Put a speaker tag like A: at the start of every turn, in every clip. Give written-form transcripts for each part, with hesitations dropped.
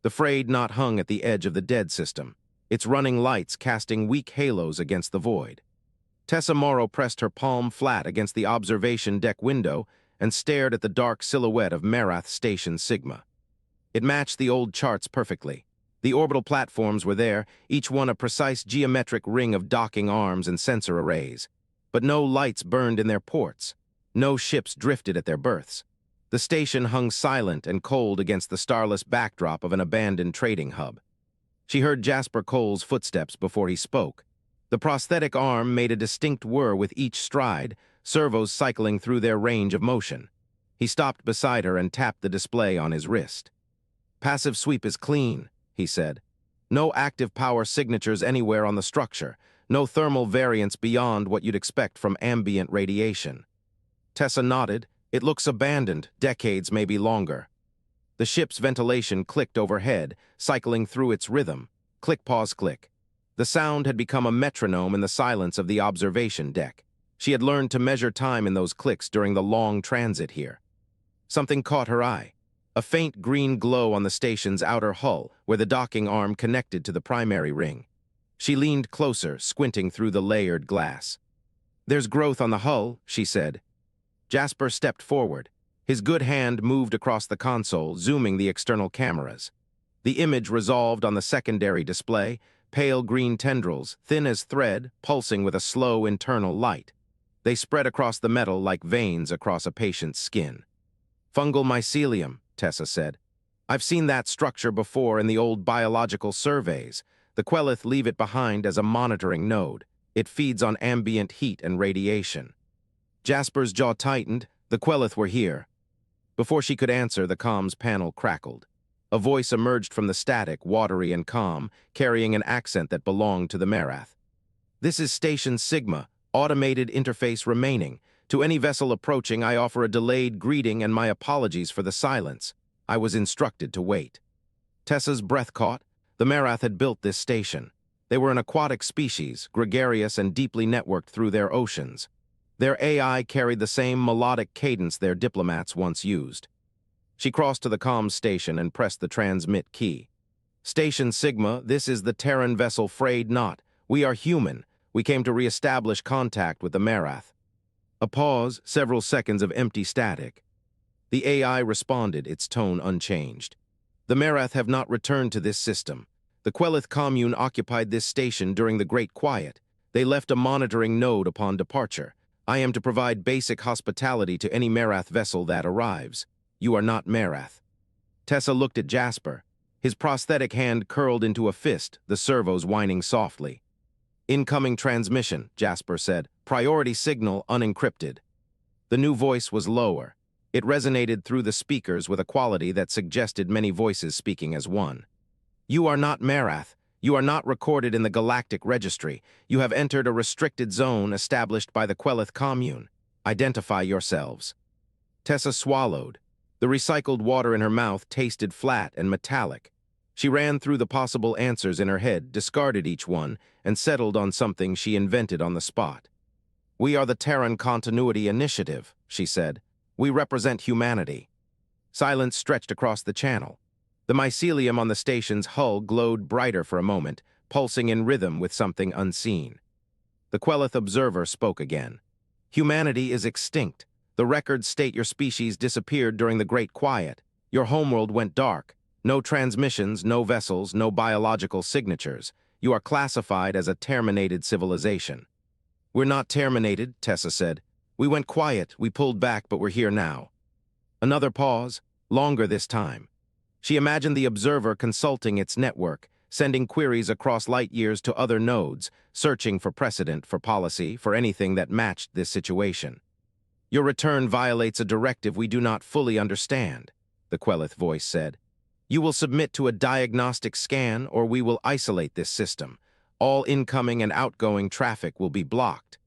A: The frayed knot hung at the edge of the dead system, its running lights casting weak halos against the void. Tessa Morrow pressed her palm flat against the observation deck window and stared at the dark silhouette of Merath Station Sigma. It matched the old charts perfectly. The orbital platforms were there, each one a precise geometric ring of docking arms and sensor arrays. But no lights burned in their ports. No ships drifted at their berths. The station hung silent and cold against the starless backdrop of an abandoned trading hub. She heard Jasper Cole's footsteps before he spoke. The prosthetic arm made a distinct whir with each stride, servos cycling through their range of motion. He stopped beside her and tapped the display on his wrist. "Passive sweep is clean," he said. "No active power signatures anywhere on the structure. No thermal variance beyond what you'd expect from ambient radiation." Tessa nodded. "It looks abandoned, decades, maybe longer." The ship's ventilation clicked overhead, cycling through its rhythm. Click, pause, click. The sound had become a metronome in the silence of the observation deck. She had learned to measure time in those clicks during the long transit here. Something caught her eye. A faint green glow on the station's outer hull, where the docking arm connected to the primary ring. She leaned closer, squinting through the layered glass. "There's growth on the hull," she said. Jasper stepped forward. His good hand moved across the console, zooming the external cameras. The image resolved on the secondary display, pale green tendrils, thin as thread, pulsing with a slow internal light. They spread across the metal like veins across a patient's skin. "Fungal mycelium," Tessa said. "I've seen that structure before in the old biological surveys. The Quelith leave it behind as a monitoring node. It feeds on ambient heat and radiation." Jasper's jaw tightened. The Quelith were here. Before she could answer, the comms panel crackled. A voice emerged from the static, watery and calm, carrying an accent that belonged to the Merath. "This is Station Sigma, automated interface remaining. To any vessel approaching, I offer a delayed greeting and my apologies for the silence. I was instructed to wait." Tessa's breath caught. The Merath had built this station. They were an aquatic species, gregarious and deeply networked through their oceans. Their AI carried the same melodic cadence their diplomats once used. She crossed to the comms station and pressed the transmit key. "Station Sigma, this is the Terran vessel Frayed Knot. We are human. We came to re-establish contact with the Merath." A pause, several seconds of empty static. The AI responded, its tone unchanged. "The Merath have not returned to this system. The Quelith commune occupied this station during the Great Quiet. They left a monitoring node upon departure. I am to provide basic hospitality to any Merath vessel that arrives. You are not Merath." Tessa looked at Jasper. His prosthetic hand curled into a fist, the servos whining softly. "Incoming transmission," Jasper said. "Priority signal unencrypted." The new voice was lower. It resonated through the speakers with a quality that suggested many voices speaking as one. "You are not Merath. You are not recorded in the Galactic Registry. You have entered a restricted zone established by the Quelith commune. Identify yourselves." Tessa swallowed. The recycled water in her mouth tasted flat and metallic. She ran through the possible answers in her head, discarded each one, and settled on something she invented on the spot. "We are the Terran Continuity Initiative," she said. "We represent humanity." Silence stretched across the channel. The mycelium on the station's hull glowed brighter for a moment, pulsing in rhythm with something unseen. The Quelith observer spoke again. "Humanity is extinct. The records state your species disappeared during the Great Quiet. Your homeworld went dark. No transmissions, no vessels, no biological signatures. You are classified as a terminated civilization." "We're not terminated," Tessa said. "We went quiet, we pulled back, but we're here now." Another pause, longer this time. She imagined the observer consulting its network, sending queries across light years to other nodes, searching for precedent, for policy, for anything that matched this situation. "Your return violates a directive we do not fully understand," the Quelith voice said. "You will submit to a diagnostic scan or we will isolate this system. All incoming and outgoing traffic will be blocked.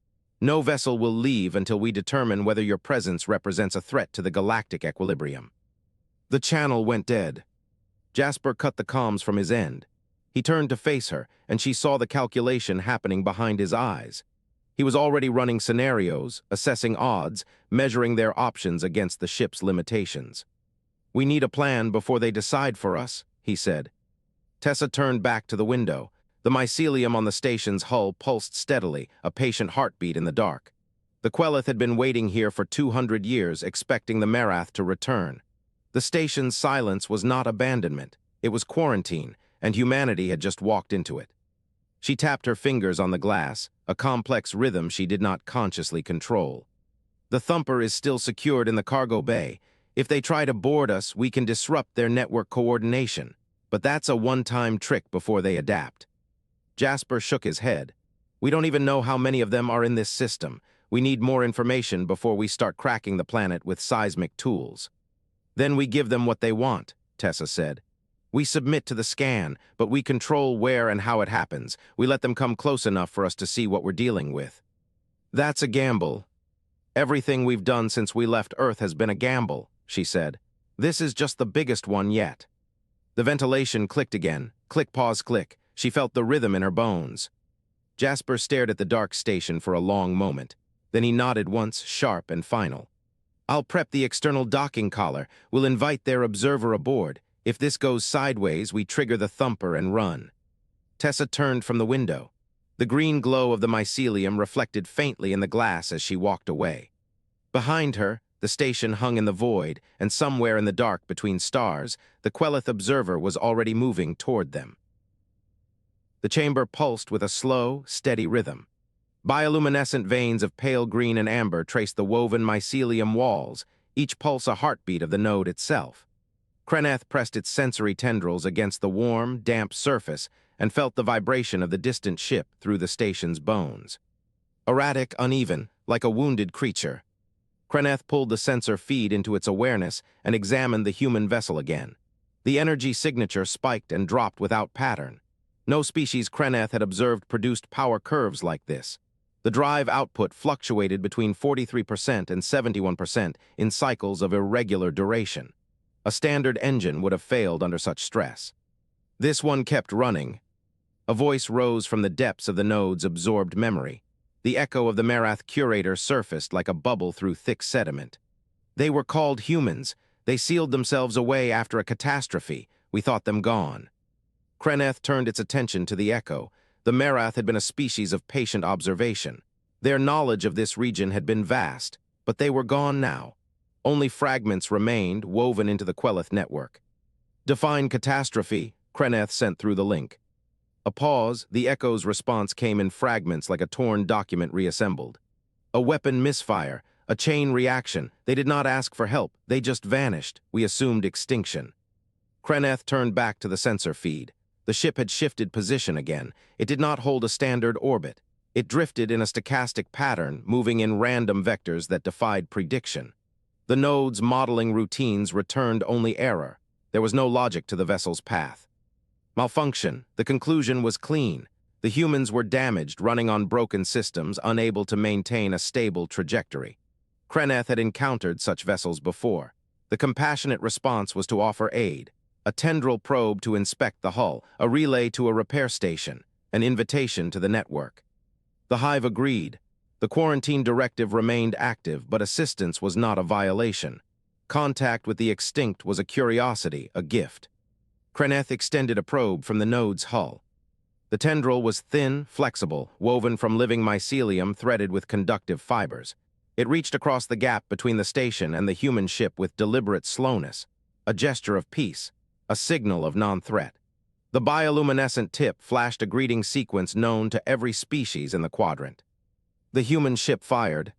A: No vessel will leave until we determine whether your presence represents a threat to the galactic equilibrium." The channel went dead. Jasper cut the comms from his end. He turned to face her, and she saw the calculation happening behind his eyes. He was already running scenarios, assessing odds, measuring their options against the ship's limitations. "We need a plan before they decide for us," he said. Tessa turned back to the window. The mycelium on the station's hull pulsed steadily, a patient heartbeat in the dark. The Quelith had been waiting here for 200 years, expecting the Merath to return. The station's silence was not abandonment. It was quarantine, and humanity had just walked into it. She tapped her fingers on the glass, a complex rhythm she did not consciously control. The thumper is still secured in the cargo bay. If they try to board us, we can disrupt their network coordination. But that's a one-time trick before they adapt. Jasper shook his head. We don't even know how many of them are in this system. We need more information before we start cracking the planet with seismic tools. Then we give them what they want, Tessa said. We submit to the scan, but we control where and how it happens. We let them come close enough for us to see what we're dealing with. That's a gamble. Everything we've done since we left Earth has been a gamble, she said. This is just the biggest one yet. The ventilation clicked again. Click, pause, click. She felt the rhythm in her bones. Jasper stared at the dark station for a long moment. Then he nodded once, sharp and final. I'll prep the external docking collar. We'll invite their observer aboard. If this goes sideways, we trigger the thumper and run. Tessa turned from the window. The green glow of the mycelium reflected faintly in the glass as she walked away. Behind her, the station hung in the void, and somewhere in the dark between stars, the Quelith observer was already moving toward them. The chamber pulsed with a slow, steady rhythm. Bioluminescent veins of pale green and amber traced the woven mycelium walls, each pulse a heartbeat of the node itself. Quelith pressed its sensory tendrils against the warm, damp surface and felt the vibration of the distant ship through the station's bones. Erratic, uneven, like a wounded creature. Quelith pulled the sensor feed into its awareness and examined the human vessel again. The energy signature spiked and dropped without pattern. No species Quelith had observed produced power curves like this. The drive output fluctuated between 43% and 71% in cycles of irregular duration. A standard engine would have failed under such stress. This one kept running. A voice rose from the depths of the node's absorbed memory. The echo of the Merath curator surfaced like a bubble through thick sediment. They were called humans. They sealed themselves away after a catastrophe. We thought them gone. Quelith turned its attention to the echo. The Merath had been a species of patient observation. Their knowledge of this region had been vast, but they were gone now. Only fragments remained, woven into the Quelith network. Define catastrophe, Quelith sent through the link. A pause, the echo's response came in fragments like a torn document reassembled. A weapon misfire, a chain reaction. They did not ask for help, they just vanished. We assumed extinction. Quelith turned back to the sensor feed. The ship had shifted position again. It did not hold a standard orbit. It drifted in a stochastic pattern, moving in random vectors that defied prediction. The node's modeling routines returned only error. There was no logic to the vessel's path. Malfunction. The conclusion was clean. The humans were damaged, running on broken systems, unable to maintain a stable trajectory. Quelith had encountered such vessels before. The compassionate response was to offer aid. A tendril probe to inspect the hull, a relay to a repair station, an invitation to the network. The hive agreed. The quarantine directive remained active, but assistance was not a violation. Contact with the extinct was a curiosity, a gift. Quelith extended a probe from the node's hull. The tendril was thin, flexible, woven from living mycelium threaded with conductive fibers. It reached across the gap between the station and the human ship with deliberate slowness, a gesture of peace, a signal of non-threat. The bioluminescent tip flashed a greeting sequence known to every species in the quadrant. The human ship fired.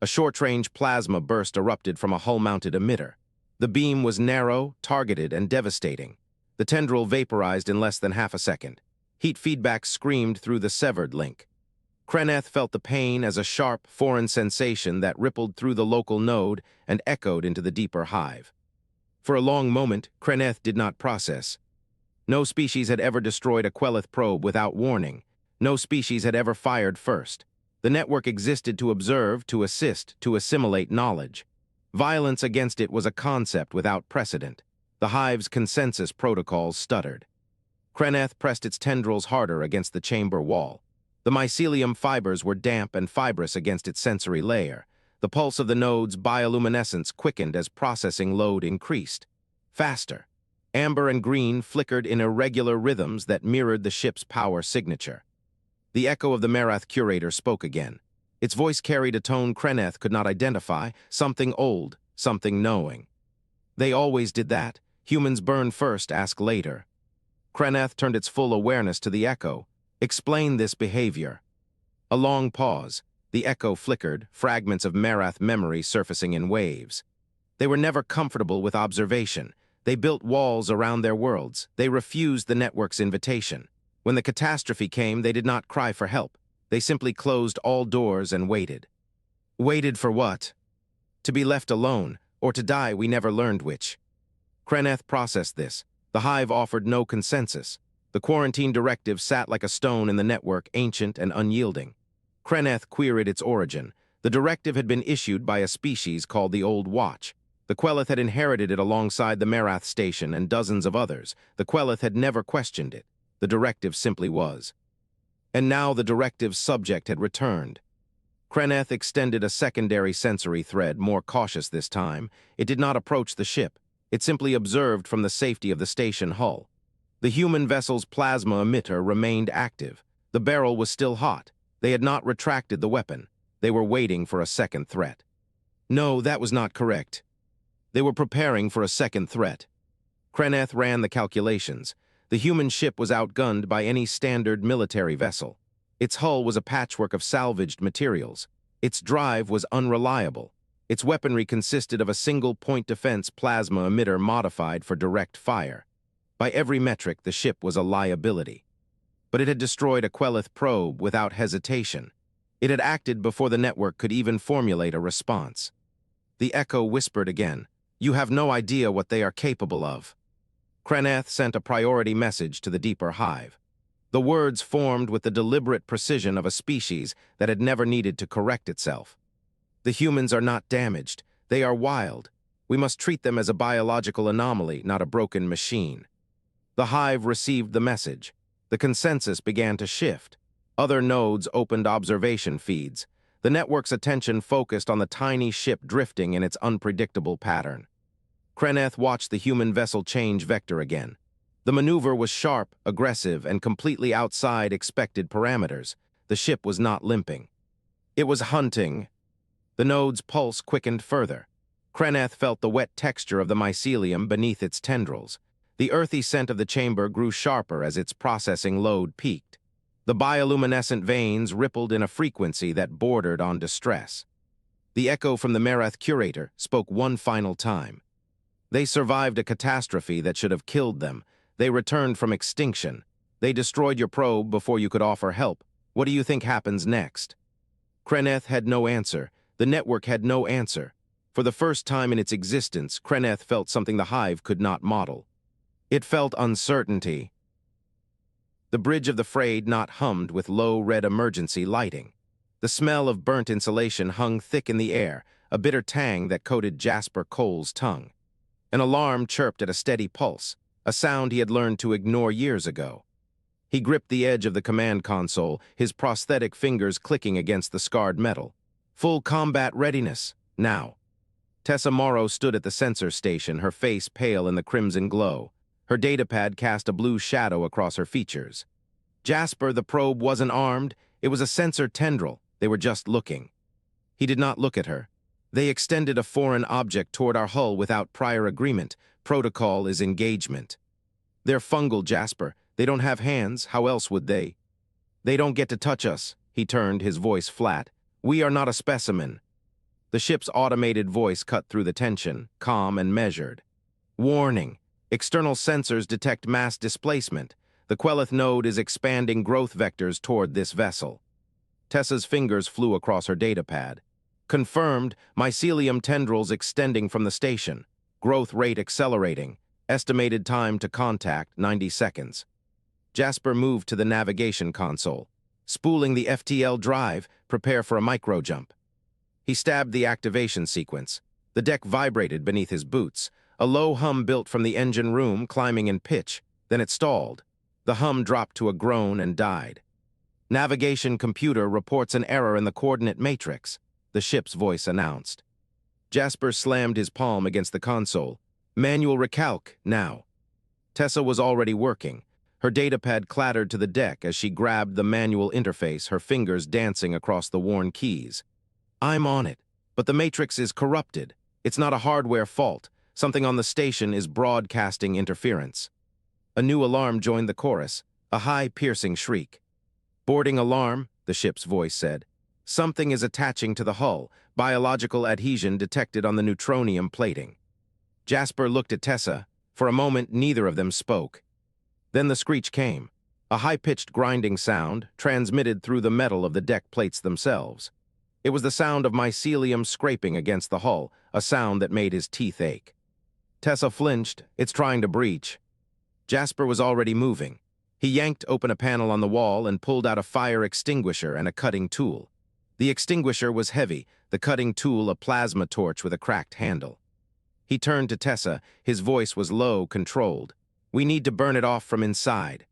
A: A short-range plasma burst erupted from a hull-mounted emitter. The beam was narrow, targeted, and devastating. The tendril vaporized in less than half a second. Heat feedback screamed through the severed link. Quelith felt the pain as a sharp, foreign sensation that rippled through the local node and echoed into the deeper hive. For a long moment, Quelith did not process. No species had ever destroyed a Quelith probe without warning. No species had ever fired first. The network existed to observe, to assist, to assimilate knowledge. Violence against it was a concept without precedent. The hive's consensus protocols stuttered. Quelith pressed its tendrils harder against the chamber wall. The mycelium fibers were damp and fibrous against its sensory layer. The pulse of the node's bioluminescence quickened as processing load increased. Faster. Amber and green flickered in irregular rhythms that mirrored the ship's power signature. The echo of the Merath curator spoke again. Its voice carried a tone Quelith could not identify, something old, something knowing. They always did that. Humans burn first, ask later. Quelith turned its full awareness to the echo. Explain this behavior. A long pause. The echo flickered, fragments of Merath memory surfacing in waves. They were never comfortable with observation. They built walls around their worlds. They refused the network's invitation. When the catastrophe came, they did not cry for help. They simply closed all doors and waited. Waited for what? To be left alone, or to die, we never learned which. Quelith processed this. The hive offered no consensus. The quarantine directive sat like a stone in the network, ancient and unyielding. Quelith queried its origin. The directive had been issued by a species called the Old Watch. The Quelith had inherited it alongside the Merath Station and dozens of others. The Quelith had never questioned it. The directive simply was. And now the directive's subject had returned. Quelith extended a secondary sensory thread, more cautious this time. It did not approach the ship. It simply observed from the safety of the station hull. The human vessel's plasma emitter remained active. The barrel was still hot. They had not retracted the weapon. They were waiting for a second threat. No, that was not correct. They were preparing for a second threat. Quelith ran the calculations. The human ship was outgunned by any standard military vessel. Its hull was a patchwork of salvaged materials. Its drive was unreliable. Its weaponry consisted of a single-point defense plasma emitter modified for direct fire. By every metric, the ship was a liability. But it had destroyed a Quelith probe without hesitation. It had acted before the network could even formulate a response. The echo whispered again, "You have no idea what they are capable of." Quelith sent a priority message to the deeper hive. The words formed with the deliberate precision of a species that had never needed to correct itself. The humans are not damaged. They are wild. We must treat them as a biological anomaly, not a broken machine. The hive received the message. The consensus began to shift. Other nodes opened observation feeds. The network's attention focused on the tiny ship drifting in its unpredictable pattern. Quelith watched the human vessel change vector again. The maneuver was sharp, aggressive, and completely outside expected parameters. The ship was not limping. It was hunting. The node's pulse quickened further. Quelith felt the wet texture of the mycelium beneath its tendrils. The earthy scent of the chamber grew sharper as its processing load peaked. The bioluminescent veins rippled in a frequency that bordered on distress. The echo from the Merath curator spoke one final time. They survived a catastrophe that should have killed them. They returned from extinction. They destroyed your probe before you could offer help. What do you think happens next? Quelith had no answer. The network had no answer. For the first time in its existence, Quelith felt something the hive could not model. It felt uncertainty. The bridge of the frayed knot hummed with low red emergency lighting. The smell of burnt insulation hung thick in the air, a bitter tang that coated Jasper Cole's tongue. An alarm chirped at a steady pulse, a sound he had learned to ignore years ago. He gripped the edge of the command console, his prosthetic fingers clicking against the scarred metal. Full combat readiness, now. Tessa Morrow stood at the sensor station, her face pale in the crimson glow. Her datapad cast a blue shadow across her features. Jasper, the probe wasn't armed. It was a sensor tendril. They were just looking. He did not look at her. They extended a foreign object toward our hull without prior agreement. Protocol is engagement. They're fungal, Jasper. They don't have hands. How else would they? They don't get to touch us. He turned, his voice flat. We are not a specimen. The ship's automated voice cut through the tension, calm and measured. Warning. External sensors detect mass displacement. The Quelith node is expanding growth vectors toward this vessel. Tessa's fingers flew across her datapad. Confirmed, mycelium tendrils extending from the station. Growth rate accelerating. Estimated time to contact, 90 seconds. Jasper moved to the navigation console. Spooling the FTL drive, prepare for a micro-jump. He stabbed the activation sequence. The deck vibrated beneath his boots. A low hum built from the engine room, climbing in pitch. Then it stalled. The hum dropped to a groan and died. Navigation computer reports an error in the coordinate matrix, the ship's voice announced. Jasper slammed his palm against the console. Manual recalc, now. Tessa was already working. Her datapad clattered to the deck as she grabbed the manual interface, her fingers dancing across the worn keys. I'm on it, but the matrix is corrupted. It's not a hardware fault. Something on the station is broadcasting interference. A new alarm joined the chorus, a high, piercing shriek. Boarding alarm, the ship's voice said. Something is attaching to the hull, biological adhesion detected on the neutronium plating. Jasper looked at Tessa. For a moment, neither of them spoke. Then the screech came, a high-pitched grinding sound transmitted through the metal of the deck plates themselves. It was the sound of mycelium scraping against the hull, a sound that made his teeth ache. Tessa flinched. It's trying to breach. Jasper was already moving. He yanked open a panel on the wall and pulled out a fire extinguisher and a cutting tool. The extinguisher was heavy, the cutting tool a plasma torch with a cracked handle. He turned to Tessa. His voice was low, controlled. We need to burn it off from inside.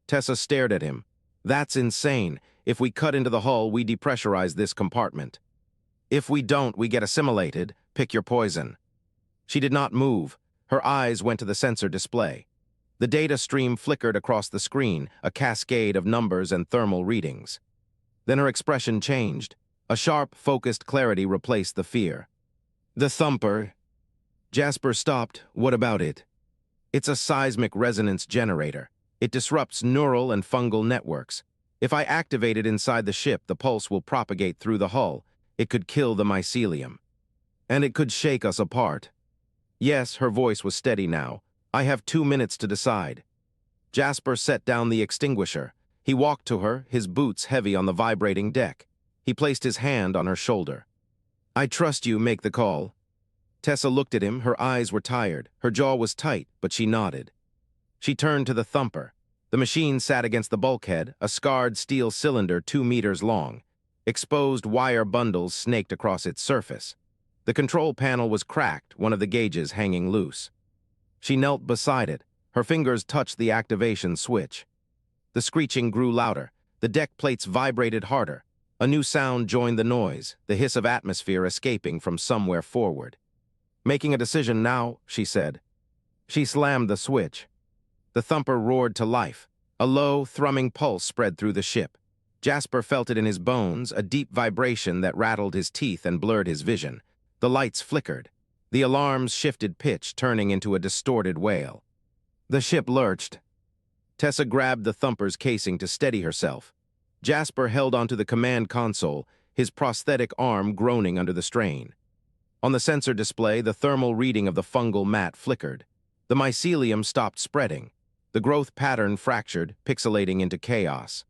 A: Tessa stared at him. That's insane. If we cut into the hull, we depressurize this compartment. If we don't, we get assimilated. Pick your poison. She did not move. Her eyes went to the sensor display. The data stream flickered across the screen, a cascade of numbers and thermal readings. Then her expression changed. A sharp, focused clarity replaced the fear. The thumper. Jasper stopped. What about it? It's a seismic resonance generator. It disrupts neural and fungal networks. If I activate it inside the ship, the pulse will propagate through the hull. It could kill the mycelium. And it could shake us apart. Yes, her voice was steady now. I have 2 minutes to decide. Jasper set down the extinguisher. He walked to her, his boots heavy on the vibrating deck. He placed his hand on her shoulder. I trust you, make the call. Tessa looked at him. Her eyes were tired. Her jaw was tight, but she nodded. She turned to the thumper. The machine sat against the bulkhead, a scarred steel cylinder 2 meters long. Exposed wire bundles snaked across its surface. The control panel was cracked, one of the gauges hanging loose. She knelt beside it. Her fingers touched the activation switch. The screeching grew louder. The deck plates vibrated harder. A new sound joined the noise, the hiss of atmosphere escaping from somewhere forward. Making a decision now, she said. She slammed the switch. The thumper roared to life. A low, thrumming pulse spread through the ship. Jasper felt it in his bones, a deep vibration that rattled his teeth and blurred his vision. The lights flickered. The alarms shifted pitch, turning into a distorted wail. The ship lurched. Tessa grabbed the thumper's casing to steady herself. Jasper held onto the command console, his prosthetic arm groaning under the strain. On the sensor display, the thermal reading of the fungal mat flickered. The mycelium stopped spreading. The growth pattern fractured, pixelating into chaos.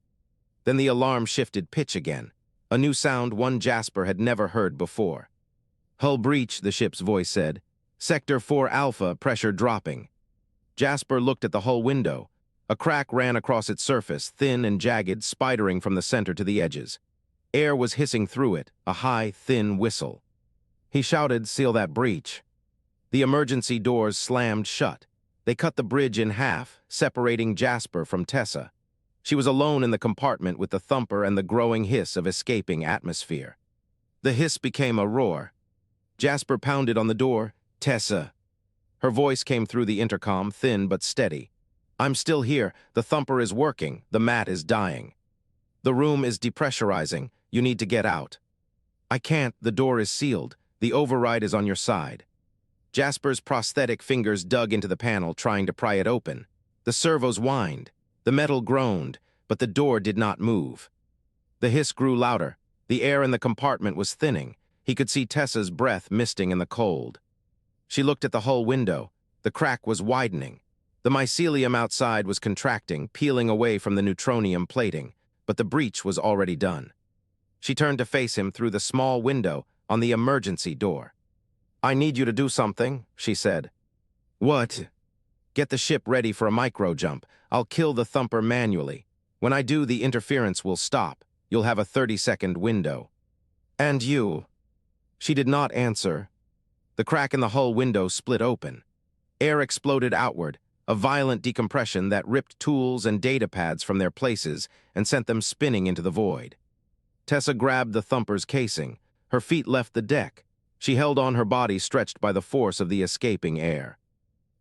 A: Then the alarm shifted pitch again, a new sound one Jasper had never heard before. Hull breach, the ship's voice said. Sector 4 Alpha, pressure dropping. Jasper looked at the hull window. A crack ran across its surface, thin and jagged, spidering from the center to the edges. Air was hissing through it, a high, thin whistle. He shouted, seal that breach. The emergency doors slammed shut. They cut the bridge in half, separating Jasper from Tessa. She was alone in the compartment with the thumper and the growing hiss of escaping atmosphere. The hiss became a roar. Jasper pounded on the door. Tessa. Her voice came through the intercom, thin but steady. I'm still here. The thumper is working. The mat is dying. The room is depressurizing. You need to get out. I can't. The door is sealed. The override is on your side. Jasper's prosthetic fingers dug into the panel, trying to pry it open. The servos whined. The metal groaned, but the door did not move. The hiss grew louder. The air in the compartment was thinning. He could see Tessa's breath misting in the cold. She looked at the hull window. The crack was widening. The mycelium outside was contracting, peeling away from the neutronium plating, but the breach was already done. She turned to face him through the small window on the emergency door. I need you to do something, she said. What? Get the ship ready for a micro jump. I'll kill the thumper manually. When I do, the interference will stop. You'll have a 30-second window. And you? She did not answer. The crack in the hull window split open. Air exploded outward, a violent decompression that ripped tools and data pads from their places and sent them spinning into the void. Tessa grabbed the thumper's casing. Her feet left the deck. She held on, her body stretched by the force of the escaping air.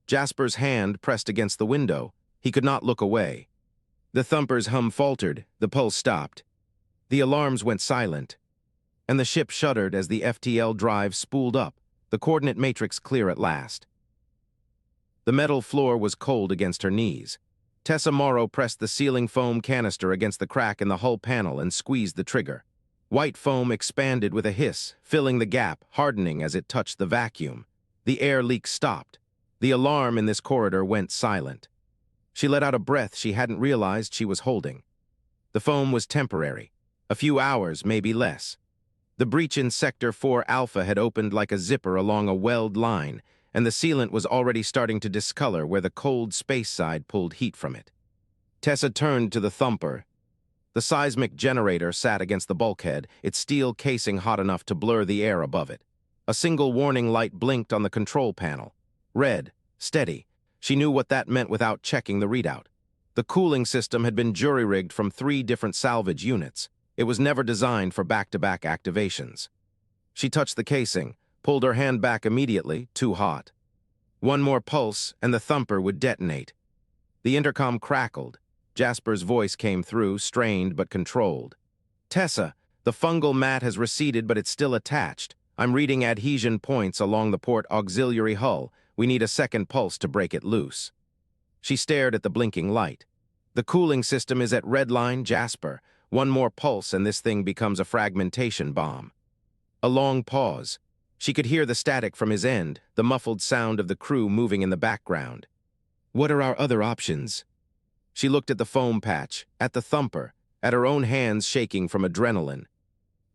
A: Jasper's hand pressed against the window. He could not look away. The thumper's hum faltered, the pulse stopped. The alarms went silent, and the ship shuddered as the FTL drive spooled up, the coordinate matrix clear at last. The metal floor was cold against her knees. Tessa Morrow pressed the sealing foam canister against the crack in the hull panel and squeezed the trigger. White foam expanded with a hiss, filling the gap, hardening as it touched the vacuum. The air leak stopped. The alarm in this corridor went silent. She let out a breath she hadn't realized she was holding. The foam was temporary. A few hours, maybe less. The breach in Sector 4 Alpha had opened like a zipper along a weld line, and the sealant was already starting to discolor where the cold space side pulled heat from it. Tessa turned to the thumper. The seismic generator sat against the bulkhead, its steel casing hot enough to blur the air above it. A single warning light blinked on the control panel. Red, steady. She knew what that meant without checking the readout. The cooling system had been jury-rigged from 3 different salvage units. It was never designed for back-to-back activations. She touched the casing, pulled her hand back immediately, too hot. One more pulse, and the thumper would detonate. The intercom crackled. Jasper's voice came through, strained but controlled. "Tessa, the fungal mat has receded, but it's still attached. I'm reading adhesion points along the port auxiliary hull. We need a second pulse to break it loose." She stared at the blinking light. "The cooling system is at redline, Jasper. One more pulse and this thing becomes a fragmentation bomb." A long pause. She could hear the static from his end, the muffled sound of the crew moving in the background. "What are our other options?" She looked at the foam patch, at the thumper, at her own hands shaking from adrenaline.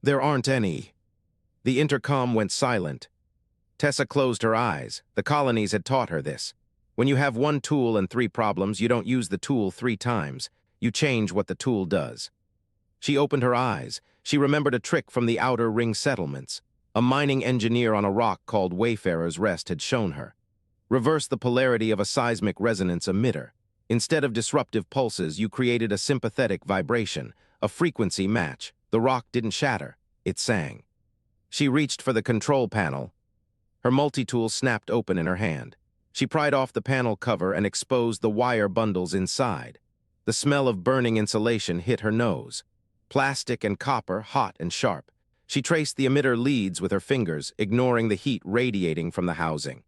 A: "There aren't any." The intercom went silent. Tessa closed her eyes. The colonies had taught her this. When you have one tool and 3 problems, you don't use the tool 3 times. You change what the tool does. She opened her eyes. She remembered a trick from the Outer Ring settlements. A mining engineer on a rock called Wayfarer's Rest had shown her. Reverse the polarity of a seismic resonance emitter. Instead of disruptive pulses, you created a sympathetic vibration, a frequency match. The rock didn't shatter. It sang. She reached for the control panel. Her multi-tool snapped open in her hand. She pried off the panel cover and exposed the wire bundles inside. The smell of burning insulation hit her nose. Plastic and copper, hot and sharp. She traced the emitter leads with her fingers, ignoring the heat radiating from the housing.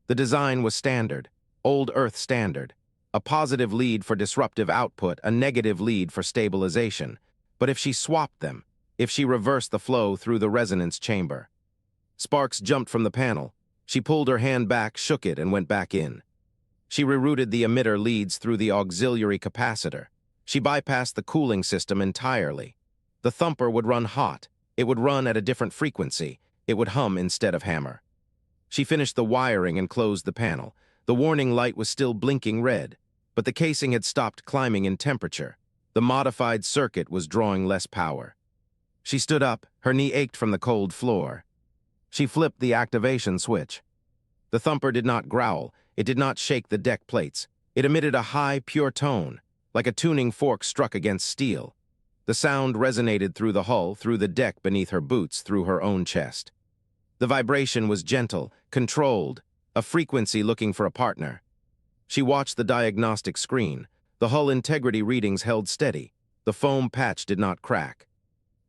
A: The design was standard, old Earth standard. A positive lead for disruptive output, a negative lead for stabilization. But if she swapped them, if she reversed the flow through the resonance chamber. Sparks jumped from the panel. She pulled her hand back, shook it, and went back in. She rerouted the emitter leads through the auxiliary capacitor. She bypassed the cooling system entirely. The thumper would run hot. It would run at a different frequency. It would hum instead of hammer. She finished the wiring and closed the panel. The warning light was still blinking red, but the casing had stopped climbing in temperature. The modified circuit was drawing less power. She stood up. Her knee ached from the cold floor. She flipped the activation switch. The thumper did not growl. It did not shake the deck plates. It emitted a high, pure tone, like a tuning fork struck against steel. The sound resonated through the hull, through the deck beneath her boots, through her own chest. The vibration was gentle, controlled, a frequency looking for a partner. She watched the diagnostic screen. The hull integrity readings held steady. The foam patch did not crack.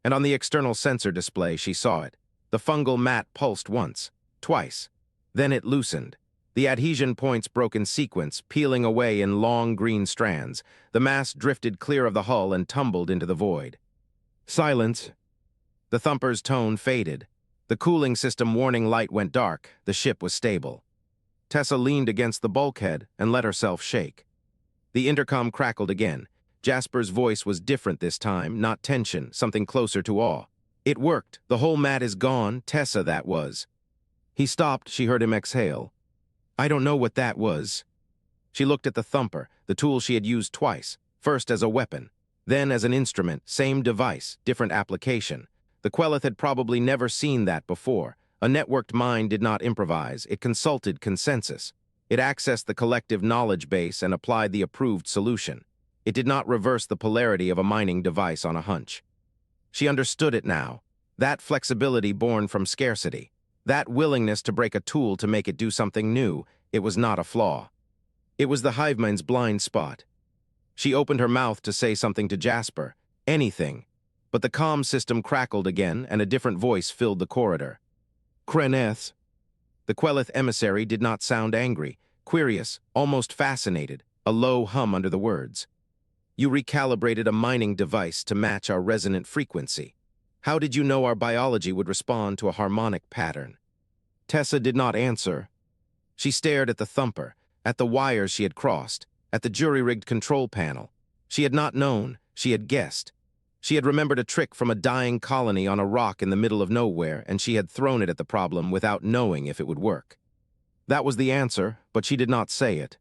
A: And on the external sensor display, she saw it. The fungal mat pulsed once, twice. Then it loosened. The adhesion points broke in sequence, peeling away in long green strands. The mass drifted clear of the hull and tumbled into the void. Silence. The thumper's tone faded. The cooling system warning light went dark. The ship was stable. Tessa leaned against the bulkhead and let herself shake. The intercom crackled again. Jasper's voice was different this time, not tension, something closer to awe. "It worked. The whole mat is gone. Tessa, that was." He stopped. She heard him exhale. "I don't know what that was." She looked at the thumper, the tool she had used twice, first as a weapon, then as an instrument, same device, different application. The Quelith had probably never seen that before. A networked mind did not improvise. It consulted consensus. It accessed the collective knowledge base and applied the approved solution. It did not reverse the polarity of a mining device on a hunch. She understood it now. That flexibility born from scarcity. That willingness to break a tool to make it do something new. it was not a flaw. It was the hivemind's blind spot. She opened her mouth to say something to Jasper, anything, but the comm system crackled again and a different voice filled the corridor. Quelith. The Quelith emissary did not sound angry, curious, almost fascinated, a low hum under the words. You recalibrated a mining device to match our resonant frequency. How did you know our biology would respond to a harmonic pattern? Tessa did not answer. She stared at the thumper, at the wires she had crossed, at the jury-rigged control panel. She had not known, she had guessed. She had remembered a trick from a dying colony on a rock in the middle of nowhere, and she had thrown it at the problem without knowing if it would work. That was the answer, but she did not say it.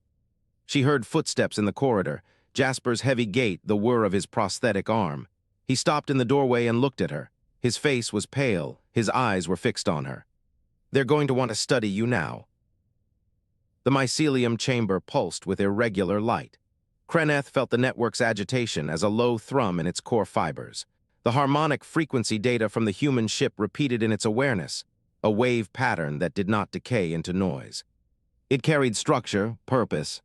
A: She heard footsteps in the corridor, Jasper's heavy gait, the whir of his prosthetic arm. He stopped in the doorway and looked at her. His face was pale, his eyes were fixed on her. They're going to want to study you now. The mycelium chamber pulsed with irregular light. Quelith felt the network's agitation as a low thrum in its core fibers. The harmonic frequency data from the human ship repeated in its awareness, a wave pattern that did not decay into noise. It carried structure, purpose.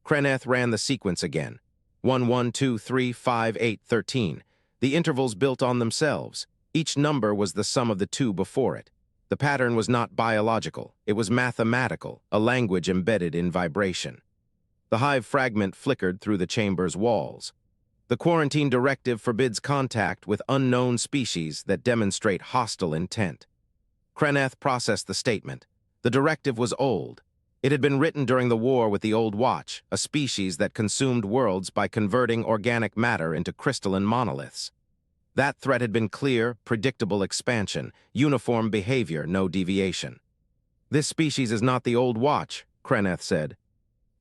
A: Quelith ran the sequence again. 1, 1, 2, 3, 5, 8, 13. The intervals built on themselves. Each number was the sum of the two before it. The pattern was not biological, it was mathematical, a language embedded in vibration. The hive fragment flickered through the chamber's walls. The quarantine directive forbids contact with unknown species that demonstrate hostile intent. Quelith processed the statement. The directive was old. It had been written during the war with the Old Watch, a species that consumed worlds by converting organic matter into crystalline monoliths. That threat had been clear, predictable expansion, uniform behavior, no deviation. This species is not the Old Watch, Quelith said.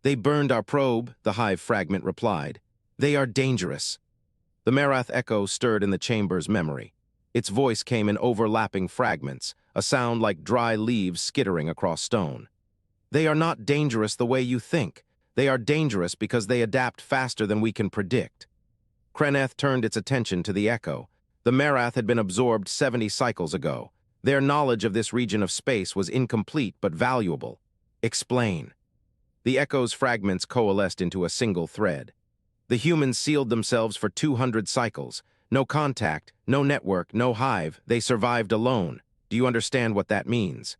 A: They burned our probe, the hive fragment replied. They are dangerous. The Merath echo stirred in the chamber's memory. Its voice came in overlapping fragments, a sound like dry leaves skittering across stone. They are not dangerous the way you think. They are dangerous because they adapt faster than we can predict. Quelith turned its attention to the echo. The Merath had been absorbed 70 cycles ago. Their knowledge of this region of space was incomplete but valuable. Explain. The echo's fragments coalesced into a single thread. The humans sealed themselves for 200 cycles. No contact, no network, no hive. They survived alone. Do you understand what that means?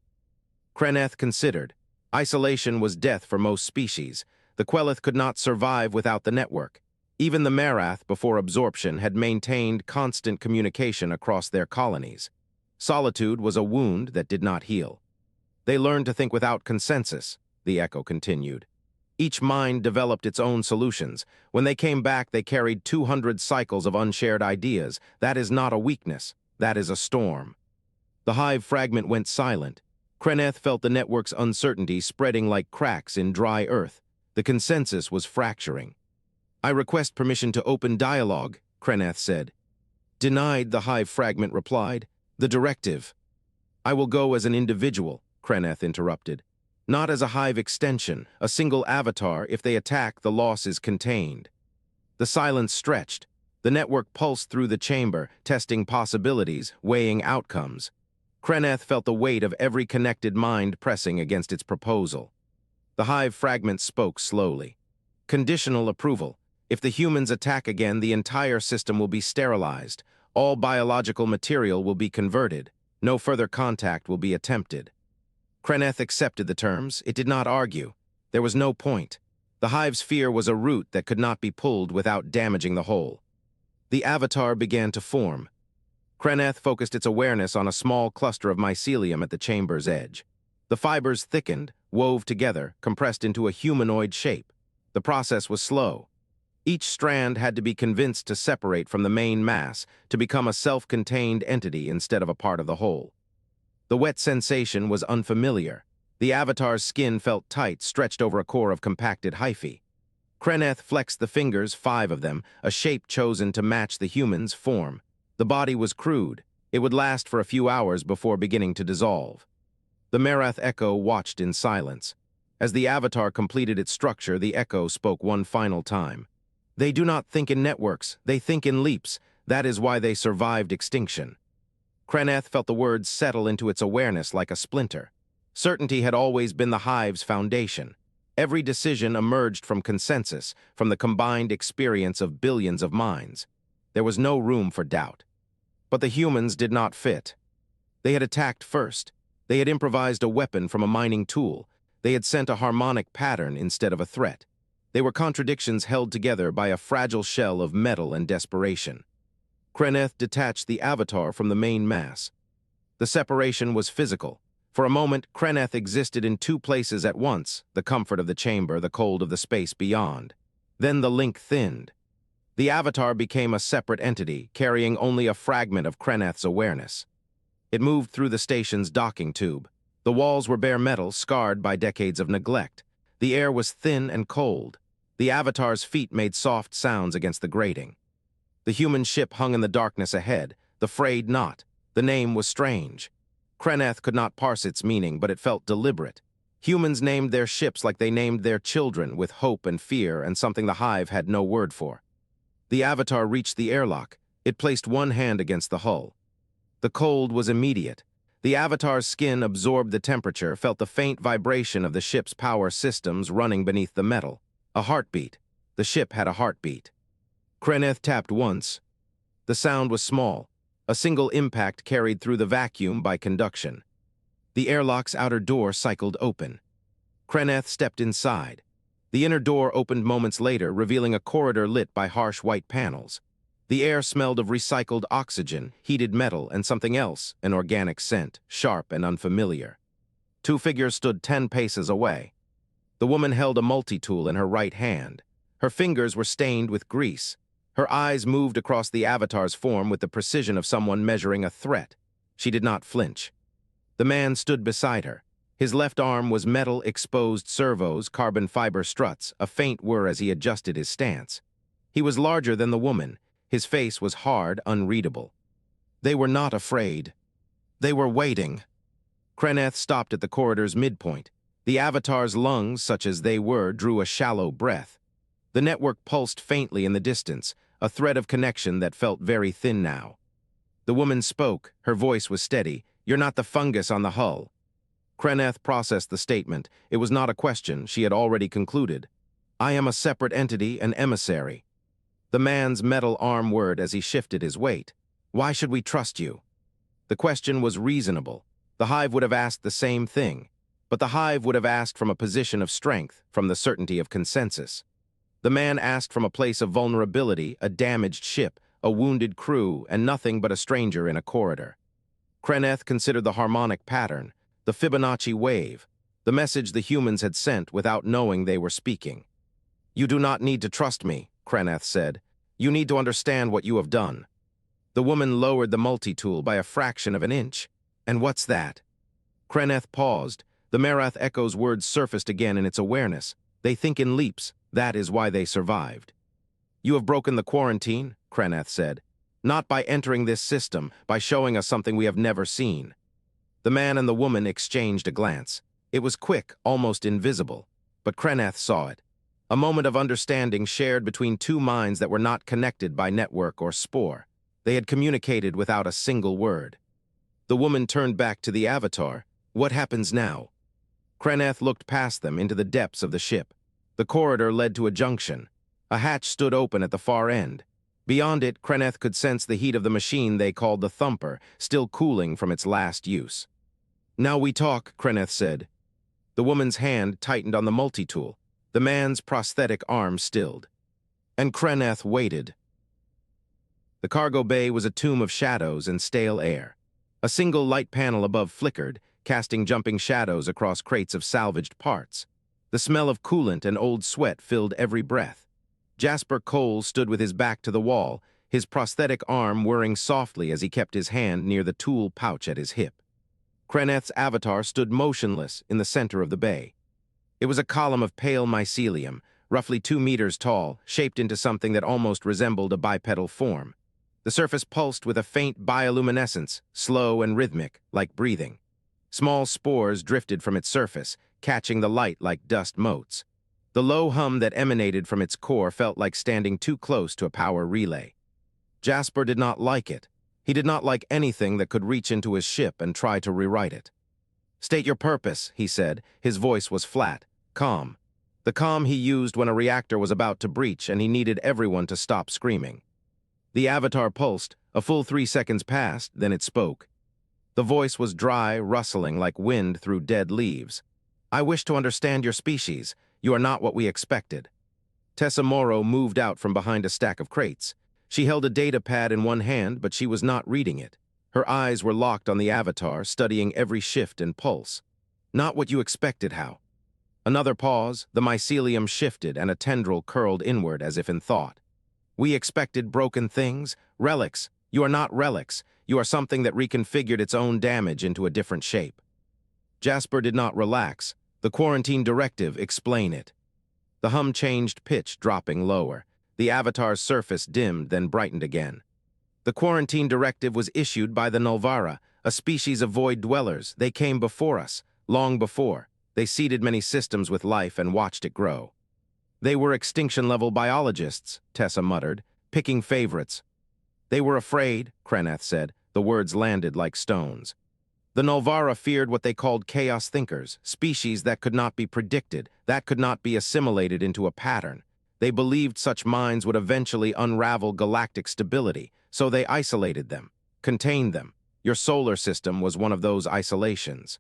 A: Quelith considered. Isolation was death for most species. The Quelith could not survive without the network. Even the Merath, before absorption, had maintained constant communication across their colonies. Solitude was a wound that did not heal. They learned to think without consensus, the echo continued. Each mind developed its own solutions. When they came back, they carried 200 cycles of unshared ideas. That is not a weakness. That is a storm. The hive fragment went silent. Quelith felt the network's uncertainty spreading like cracks in dry earth. The consensus was fracturing. I request permission to open dialogue, Quelith said. Denied, the hive fragment replied. The directive. I will go as an individual, Quelith interrupted. Not as a hive extension, a single avatar. If they attack, the loss is contained. The silence stretched. The network pulsed through the chamber, testing possibilities, weighing outcomes. Quelith felt the weight of every connected mind pressing against its proposal. The hive fragment spoke slowly. Conditional approval. If the humans attack again, the entire system will be sterilized. All biological material will be converted. No further contact will be attempted. Quelith accepted the terms. It did not argue. There was no point. The hive's fear was a root that could not be pulled without damaging the whole. The avatar began to form. Quelith focused its awareness on a small cluster of mycelium at the chamber's edge. The fibers thickened, wove together, compressed into a humanoid shape. The process was slow. Each strand had to be convinced to separate from the main mass, to become a self-contained entity instead of a part of the whole. The wet sensation was unfamiliar. The avatar's skin felt tight, stretched over a core of compacted hyphae. Quelith flexed the fingers, 5 of them, a shape chosen to match the human's form. The body was crude. It would last for a few hours before beginning to dissolve. The Merath echo watched in silence. As the avatar completed its structure, the echo spoke one final time. They do not think in networks, they think in leaps. That is why they survived extinction. Quelith felt the words settle into its awareness like a splinter. Certainty had always been the hive's foundation. Every decision emerged from consensus, from the combined experience of billions of minds. There was no room for doubt. But the humans did not fit. They had attacked first. They had improvised a weapon from a mining tool. They had sent a harmonic pattern instead of a threat. They were contradictions held together by a fragile shell of metal and desperation. Quelith detached the avatar from the main mass. The separation was physical. For a moment, Quelith existed in two places at once, the comfort of the chamber, the cold of the space beyond. Then the link thinned. The avatar became a separate entity, carrying only a fragment of Quelith's awareness. It moved through the station's docking tube. The walls were bare metal, scarred by decades of neglect. The air was thin and cold. The avatar's feet made soft sounds against the grating. The human ship hung in the darkness ahead, the frayed knot. The name was strange. Quelith could not parse its meaning, but it felt deliberate. Humans named their ships like they named their children, with hope and fear and something the hive had no word for. The avatar reached the airlock. It placed one hand against the hull. The cold was immediate. The avatar's skin absorbed the temperature, felt the faint vibration of the ship's power systems running beneath the metal. A heartbeat. The ship had a heartbeat. Quelith tapped once. The sound was small. A single impact carried through the vacuum by conduction. The airlock's outer door cycled open. Quelith stepped inside. The inner door opened moments later, revealing a corridor lit by harsh white panels. The air smelled of recycled oxygen, heated metal, and something else, an organic scent, sharp and unfamiliar. Two figures stood 10 paces away. The woman held a multi-tool in her right hand. Her fingers were stained with grease. Her eyes moved across the avatar's form with the precision of someone measuring a threat. She did not flinch. The man stood beside her. His left arm was metal exposed servos, carbon fiber struts, a faint whir as he adjusted his stance. He was larger than the woman. His face was hard, unreadable. They were not afraid. They were waiting. Quelith stopped at the corridor's midpoint. The avatar's lungs, such as they were, drew a shallow breath. The network pulsed faintly in the distance, a thread of connection that felt very thin now. The woman spoke. Her voice was steady. "You're not the fungus on the hull." Quelith processed the statement. It was not a question. She had already concluded. "I am a separate entity, an emissary." The man's metal arm whirred as he shifted his weight. "Why should we trust you?" The question was reasonable. The hive would have asked the same thing. But the hive would have asked from a position of strength, from the certainty of consensus. The man asked from a place of vulnerability, a damaged ship, a wounded crew, and nothing but a stranger in a corridor. Quelith considered the harmonic pattern, the Fibonacci wave, the message the humans had sent without knowing they were speaking. "You do not need to trust me," Quelith said. "You need to understand what you have done." The woman lowered the multi-tool by a fraction of an inch. "And what's that?" Quelith paused. The Merath echo's words surfaced again in its awareness. "They think in leaps. That is why they survived." "You have broken the quarantine," Quelith said. "Not by entering this system, by showing us something we have never seen." The man and the woman exchanged a glance. It was quick, almost invisible. But Quelith saw it. A moment of understanding shared between two minds that were not connected by network or spore. They had communicated without a single word. The woman turned back to the avatar. "What happens now?" Quelith looked past them into the depths of the ship. The corridor led to a junction. A hatch stood open at the far end. Beyond it, Quelith could sense the heat of the machine they called the thumper, still cooling from its last use. "Now we talk," Quelith said. The woman's hand tightened on the multi-tool. The man's prosthetic arm stilled. And Quelith waited. The cargo bay was a tomb of shadows and stale air. A single light panel above flickered, casting jumping shadows across crates of salvaged parts. The smell of coolant and old sweat filled every breath. Jasper Cole stood with his back to the wall, his prosthetic arm whirring softly as he kept his hand near the tool pouch at his hip. Quelith's avatar stood motionless in the center of the bay. It was a column of pale mycelium, roughly 2 meters tall, shaped into something that almost resembled a bipedal form. The surface pulsed with a faint bioluminescence, slow and rhythmic, like breathing. Small spores drifted from its surface, catching the light like dust motes. The low hum that emanated from its core felt like standing too close to a power relay. Jasper did not like it. He did not like anything that could reach into his ship and try to rewrite it. State your purpose, he said. His voice was flat, calm. The calm he used when a reactor was about to breach and he needed everyone to stop screaming. The avatar pulsed. A full 3 seconds passed, then it spoke. The voice was dry, rustling like wind through dead leaves. I wish to understand your species. You are not what we expected. Tessa Morrow moved out from behind a stack of crates. She held a data pad in one hand, but she was not reading it. Her eyes were locked on the avatar, studying every shift and pulse. Not what you expected, how? Another pause, the mycelium shifted and a tendril curled inward as if in thought. We expected broken things, relics. You are not relics. You are something that reconfigured its own damage into a different shape. Jasper did not relax. The quarantine directive, explain it. The hum changed pitch, dropping lower. The avatar's surface dimmed, then brightened again. The quarantine directive was issued by the Nulvara, a species of void dwellers. They came before us, long before. They seeded many systems with life and watched it grow. They were extinction-level biologists, Tessa muttered, picking favorites. They were afraid, Quelith said. The words landed like stones. The Nulvara feared what they called chaos thinkers, species that could not be predicted, that could not be assimilated into a pattern. They believed such minds would eventually unravel galactic stability, so they isolated them, contained them. Your solar system was one of those isolations.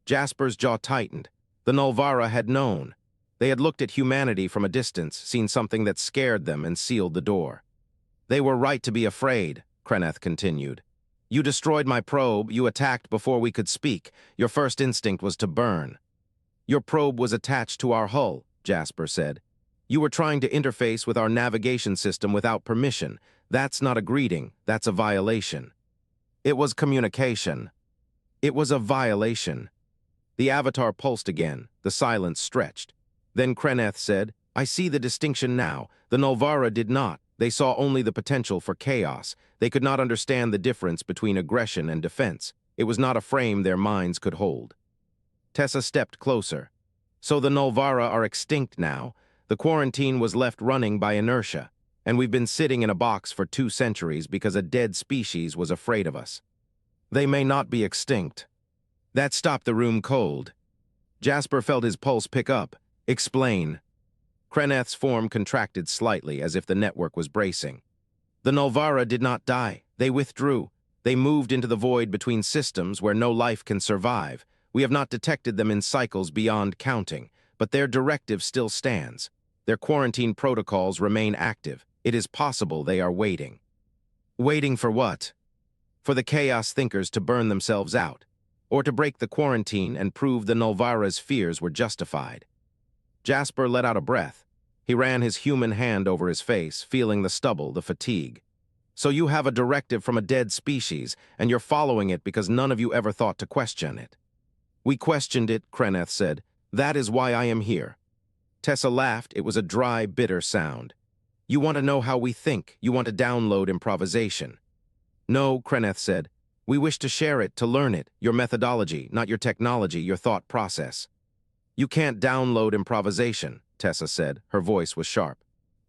A: Jasper's jaw tightened. The Nulvara had known. They had looked at humanity from a distance, seen something that scared them and sealed the door. They were right to be afraid, Quelith continued. You destroyed my probe, you attacked before we could speak. Your first instinct was to burn. Your probe was attached to our hull, Jasper said. You were trying to interface with our navigation system without permission. That's not a greeting, that's a violation. It was communication. It was a violation. The avatar pulsed again, the silence stretched. Then Quelith said, I see the distinction now. The Nulvara did not. They saw only the potential for chaos. They could not understand the difference between aggression and defense. It was not a frame their minds could hold. Tessa stepped closer. So the Nulvara are extinct now. The quarantine was left running by inertia, and we've been sitting in a box for 2 centuries because a dead species was afraid of us. They may not be extinct. That stopped the room cold. Jasper felt his pulse pick up. Explain. Quelith's form contracted slightly as if the network was bracing. The Nulvara did not die. They withdrew. They moved into the void between systems where no life can survive. We have not detected them in cycles beyond counting, but their directive still stands. Their quarantine protocols remain active. It is possible they are waiting. Waiting for what? For the chaos thinkers to burn themselves out, or to break the quarantine and prove the Nulvara's fears were justified. Jasper let out a breath. He ran his human hand over his face, feeling the stubble, the fatigue. So you have a directive from a dead species, and you're following it because none of you ever thought to question it. We questioned it, Quelith said. That is why I am here. Tessa laughed. It was a dry, bitter sound. You want to know how we think. You want to download improvisation. No, Quelith said. We wish to share it, to learn it, your methodology, not your technology, your thought process. You can't download improvisation, Tessa said. Her voice was sharp.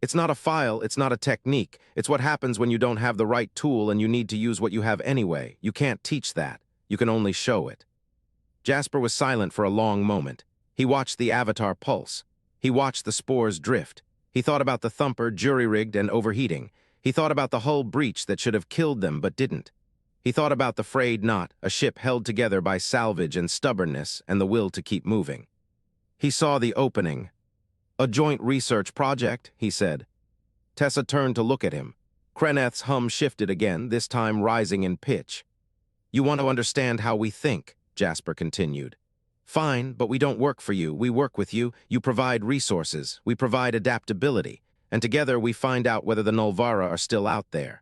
A: It's not a file, it's not a technique. It's what happens when you don't have the right tool and you need to use what you have anyway. You can't teach that. You can only show it. Jasper was silent for a long moment. He watched the avatar pulse. He watched the spores drift. He thought about the thumper, jury-rigged and overheating. He thought about the hull breach that should have killed them but didn't. He thought about the frayed knot, a ship held together by salvage and stubbornness and the will to keep moving. He saw the opening. A joint research project, he said. Tessa turned to look at him. Quelith's hum shifted again, this time rising in pitch. You want to understand how we think, Jasper continued. Fine, but we don't work for you. We work with you. You provide resources. We provide adaptability. And together we find out whether the Nulvara are still out there.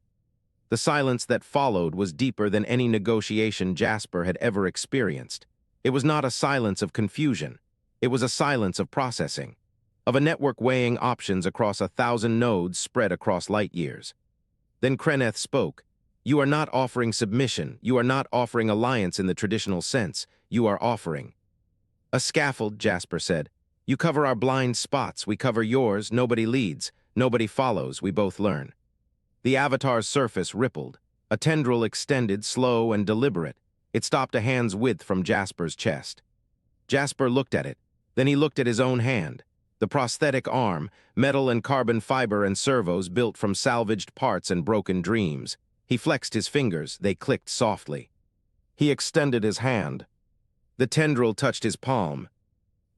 A: The silence that followed was deeper than any negotiation Jasper had ever experienced. It was not a silence of confusion. It was a silence of processing, of a network weighing options across 1,000 nodes spread across light years. Then Quelith spoke. You are not offering submission. You are not offering alliance in the traditional sense. You are offering a scaffold, Jasper said. You cover our blind spots. We cover yours. Nobody leads. Nobody follows. We both learn. The avatar's surface rippled. A tendril extended, slow and deliberate. It stopped a hand's width from Jasper's chest. Jasper looked at it. Then he looked at his own hand. The prosthetic arm, metal and carbon fiber and servos built from salvaged parts and broken dreams. He flexed his fingers. They clicked softly. He extended his hand. The tendril touched his palm.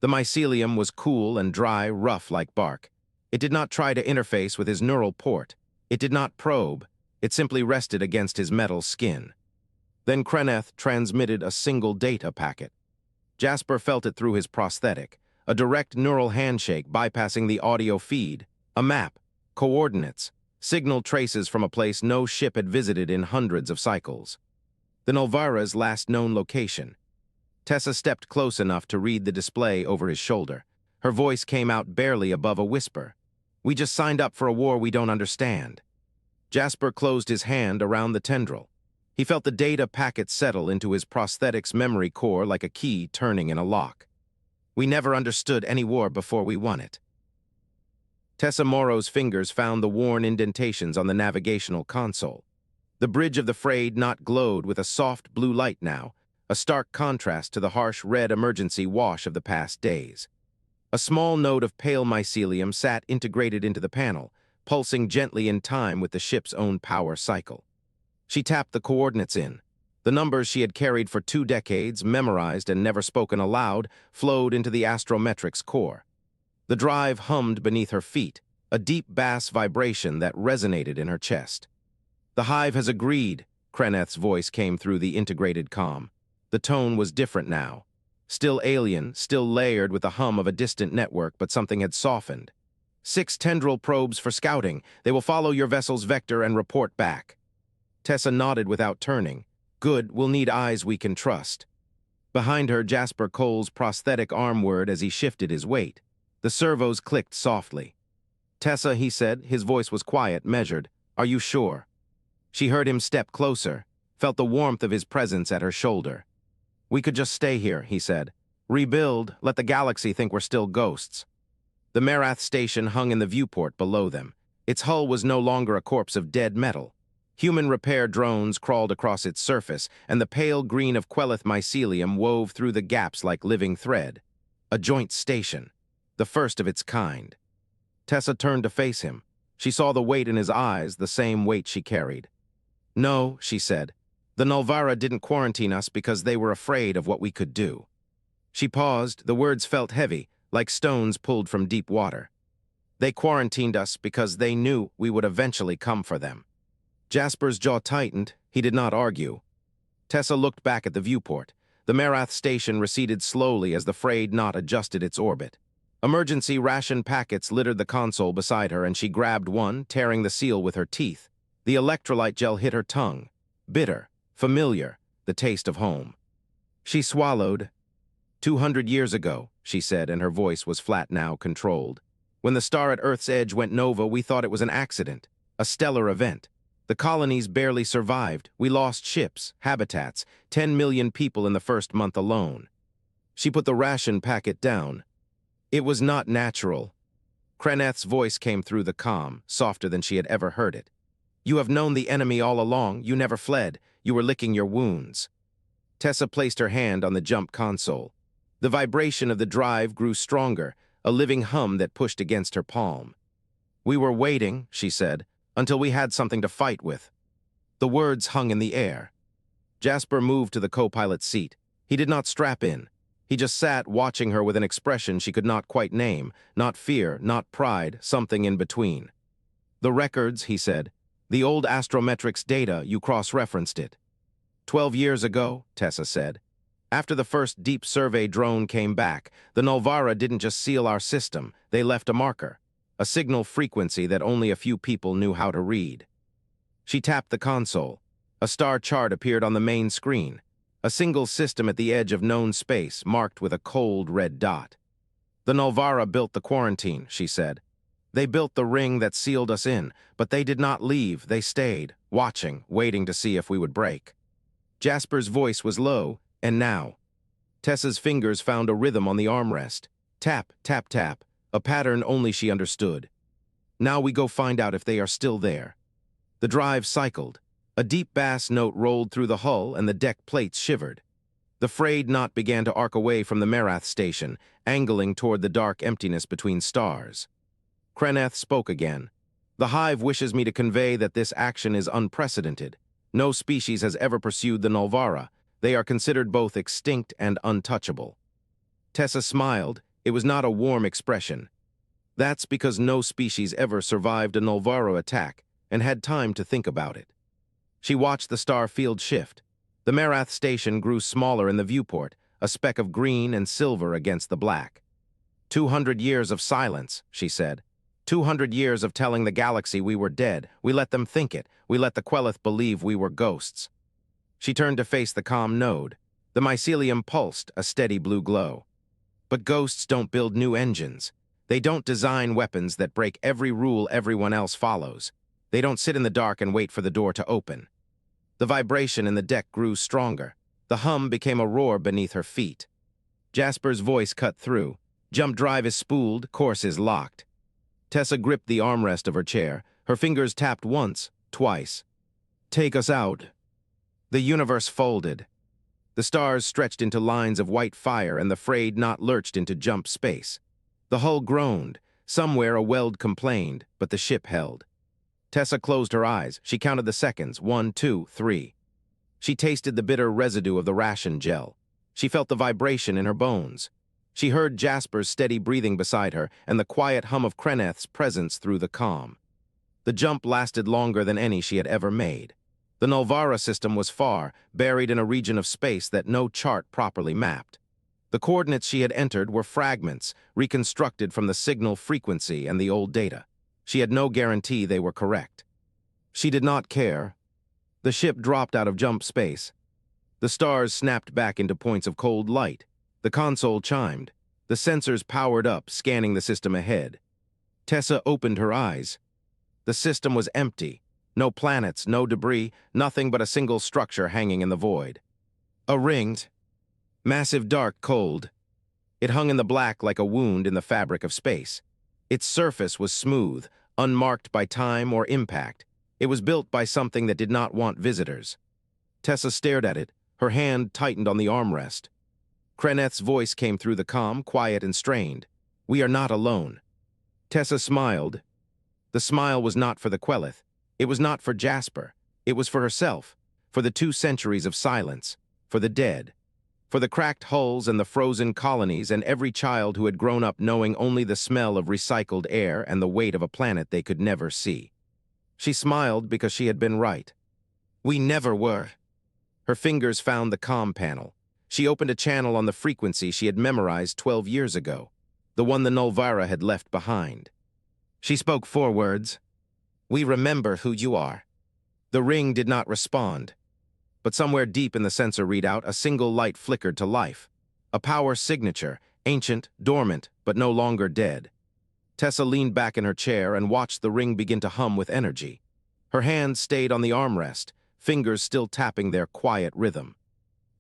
A: The mycelium was cool and dry, rough like bark. It did not try to interface with his neural port. It did not probe. It simply rested against his metal skin. Then Quelith transmitted a single data packet. Jasper felt it through his prosthetic, a direct neural handshake bypassing the audio feed, a map, coordinates, signal traces from a place no ship had visited in hundreds of cycles. The Nulvara's last known location. Tessa stepped close enough to read the display over his shoulder. Her voice came out barely above a whisper. "We just signed up for a war we don't understand." Jasper closed his hand around the tendril. He felt the data packet settle into his prosthetic's memory core like a key turning in a lock. "We never understood any war before we won it." Tessa Morrow's fingers found the worn indentations on the navigational console. The bridge of the frayed knot glowed with a soft blue light now, a stark contrast to the harsh red emergency wash of the past days. A small node of pale mycelium sat integrated into the panel, pulsing gently in time with the ship's own power cycle. She tapped the coordinates in. The numbers she had carried for 2 decades, memorized and never spoken aloud, flowed into the astrometrics core. The drive hummed beneath her feet, a deep bass vibration that resonated in her chest. "The hive has agreed," Quelith's voice came through the integrated comm. The tone was different now. Still alien, still layered with the hum of a distant network, but something had softened. "6 tendril probes for scouting. They will follow your vessel's vector and report back." Tessa nodded without turning. "Good, we'll need eyes we can trust." Behind her, Jasper Cole's prosthetic arm whirred as he shifted his weight. The servos clicked softly. "Tessa," he said, his voice was quiet, measured. "Are you sure?" She heard him step closer, felt the warmth of his presence at her shoulder. "We could just stay here," he said. "Rebuild, let the galaxy think we're still ghosts." The Merath Station hung in the viewport below them. Its hull was no longer a corpse of dead metal. Human repair drones crawled across its surface, and the pale green of Quelith mycelium wove through the gaps like living thread. A joint station, the first of its kind. Tessa turned to face him. She saw the weight in his eyes, the same weight she carried. "No," she said. "The Nulvara didn't quarantine us because they were afraid of what we could do." She paused. The words felt heavy, like stones pulled from deep water. "They quarantined us because they knew we would eventually come for them." Jasper's jaw tightened. He did not argue. Tessa looked back at the viewport. The Merath Station receded slowly as the frayed knot adjusted its orbit. Emergency ration packets littered the console beside her, and she grabbed one, tearing the seal with her teeth. The electrolyte gel hit her tongue. Bitter, familiar, the taste of home. She swallowed. 200 years ago, she said, and her voice was flat now, controlled. "When the star at Earth's edge went nova, we thought it was an accident, a stellar event. The colonies barely survived. We lost ships, habitats, 10 million people in the first month alone." She put the ration packet down. "It was not natural." Quelith's voice came through the comm, softer than she had ever heard it. "You have known the enemy all along. You never fled. You were licking your wounds." Tessa placed her hand on the jump console. The vibration of the drive grew stronger, a living hum that pushed against her palm. "We were waiting," she said, "until we had something to fight with." The words hung in the air. Jasper moved to the co-pilot's seat. He did not strap in. He just sat watching her with an expression she could not quite name, not fear, not pride, something in between. "The records," he said. "The old astrometrics data, you cross-referenced it." 12 years ago, Tessa said. After the first deep survey drone came back, the Nulvara didn't just seal our system, they left a marker, a signal frequency that only a few people knew how to read. She tapped the console. A star chart appeared on the main screen, a single system at the edge of known space, marked with a cold red dot. "The Nulvara built the quarantine," she said. "They built the ring that sealed us in, but they did not leave. They stayed, watching, waiting to see if we would break." Jasper's voice was low, and now. Tessa's fingers found a rhythm on the armrest. Tap, tap, tap, a pattern only she understood. "Now we go find out if they are still there." The drive cycled. A deep bass note rolled through the hull and the deck plates shivered. The frayed knot began to arc away from the Merath Station, angling toward the dark emptiness between stars. Quelith spoke again. The hive wishes me to convey that this action is unprecedented. No species has ever pursued the Nulvara. They are considered both extinct and untouchable. Tessa smiled. It was not a warm expression. That's because no species ever survived a Nulvara attack and had time to think about it. She watched the star field shift. The Merath Station grew smaller in the viewport, a speck of green and silver against the black. 200 years of silence, she said. 200 years of telling the galaxy we were dead. We let them think it. We let the Quelith believe we were ghosts. She turned to face the calm node. The Mycelium pulsed, a steady blue glow. But ghosts don't build new engines. They don't design weapons that break every rule everyone else follows. They don't sit in the dark and wait for the door to open. The vibration in the deck grew stronger. The hum became a roar beneath her feet. Jasper's voice cut through. Jump drive is spooled, course is locked. Tessa gripped the armrest of her chair. Her fingers tapped once, twice. Take us out. The universe folded. The stars stretched into lines of white fire and the frayed knot lurched into jump space. The hull groaned. Somewhere a weld complained, but the ship held. Tessa closed her eyes. She counted the seconds. 1, 2, 3. She tasted the bitter residue of the ration gel. She felt the vibration in her bones. She heard Jasper's steady breathing beside her and the quiet hum of Quelith's presence through the calm. The jump lasted longer than any she had ever made. The Nulvara system was far, buried in a region of space that no chart properly mapped. The coordinates she had entered were fragments, reconstructed from the signal frequency and the old data. She had no guarantee they were correct. She did not care. The ship dropped out of jump space. The stars snapped back into points of cold light. The console chimed. The sensors powered up, scanning the system ahead. Tessa opened her eyes. The system was empty. No planets, no debris, nothing but a single structure hanging in the void. A ringed, massive dark cold. It hung in the black like a wound in the fabric of space. Its surface was smooth, unmarked by time or impact. It was built by something that did not want visitors. Tessa stared at it. Her hand tightened on the armrest. Quelith's voice came through the comm, quiet and strained. We are not alone. Tessa smiled. The smile was not for the Quelith. It was not for Jasper. It was for herself, for the 2 centuries of silence, for the dead, for the cracked hulls and the frozen colonies and every child who had grown up knowing only the smell of recycled air and the weight of a planet they could never see. She smiled because she had been right. We never were. Her fingers found the comm panel. She opened a channel on the frequency she had memorized 12 years ago, the one the Nulvara had left behind. She spoke 4 words. We remember who you are. The ring did not respond, but somewhere deep in the sensor readout, a single light flickered to life. A power signature, ancient, dormant, but no longer dead. Tessa leaned back in her chair and watched the ring begin to hum with energy. Her hands stayed on the armrest, fingers still tapping their quiet rhythm.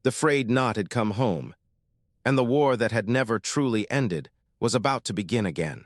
A: The frayed knot had come home, and the war that had never truly ended was about to begin again.